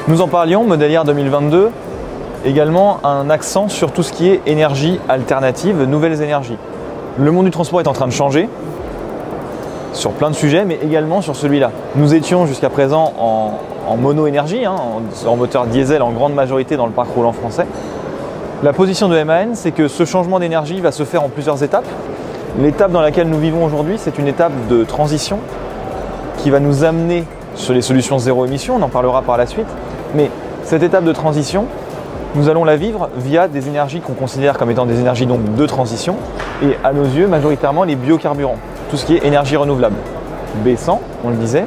Nous en parlions, Modelier 2022, également un accent sur tout ce qui est énergie alternative, nouvelles énergies. Le monde du transport est en train de changer sur plein de sujets, mais également sur celui-là. Nous étions jusqu'à présent en mono-énergie, en moteur diesel en grande majorité dans le parc roulant français. La position de MAN, c'est que ce changement d'énergie va se faire en plusieurs étapes. L'étape dans laquelle nous vivons aujourd'hui, c'est une étape de transition qui va nous amener sur les solutions zéro émission, on en parlera par la suite. Mais cette étape de transition, nous allons la vivre via des énergies qu'on considère comme étant des énergies donc de transition et à nos yeux majoritairement les biocarburants, tout ce qui est énergie renouvelable. B100, on le disait,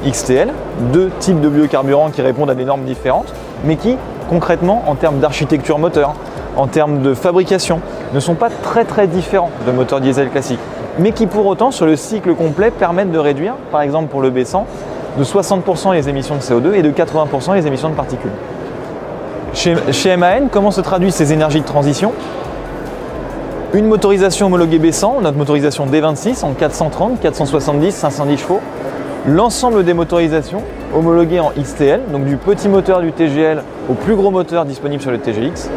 XTL, deux types de biocarburants qui répondent à des normes différentes, mais qui concrètement en termes d'architecture moteur, en termes de fabrication, ne sont pas très différents de moteurs diesel classiques, mais qui pour autant sur le cycle complet permettent de réduire, par exemple pour le B100, de 60% les émissions de CO2 et de 80% les émissions de particules. Chez MAN, comment se traduisent ces énergies de transition? Une motorisation homologuée B100, notre motorisation D26 en 430, 470, 510 chevaux. L'ensemble des motorisations homologuées en XTL, donc du petit moteur du TGL au plus gros moteur disponible sur le TGX.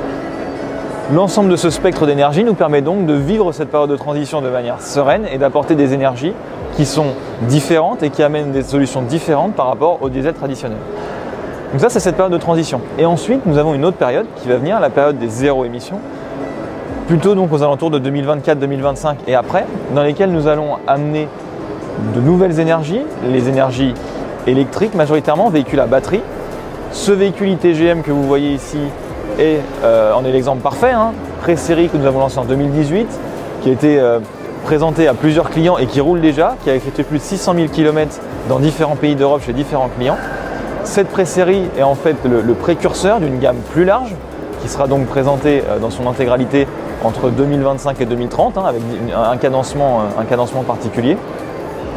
L'ensemble de ce spectre d'énergie nous permet donc de vivre cette période de transition de manière sereine et d'apporter des énergies qui sont différentes et qui amènent des solutions différentes par rapport au diesel traditionnel. Donc ça, c'est cette période de transition. Et ensuite, nous avons une autre période qui va venir, la période des zéro émissions, plutôt donc aux alentours de 2024-2025 et après, dans lesquelles nous allons amener de nouvelles énergies, les énergies électriques majoritairement, véhicules à batterie. Ce véhicule ITGM que vous voyez ici en est l'exemple parfait, pré-série que nous avons lancé en 2018, qui a été présenté à plusieurs clients et qui roule déjà, qui a effectué plus de 600 000 km dans différents pays d'Europe chez différents clients. Cette pré-série est en fait le précurseur d'une gamme plus large qui sera donc présentée dans son intégralité entre 2025 et 2030 avec un cadencement particulier,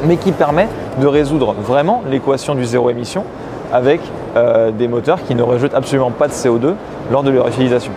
mais qui permet de résoudre vraiment l'équation du zéro émission avec des moteurs qui ne rejettent absolument pas de CO2 lors de leur utilisation.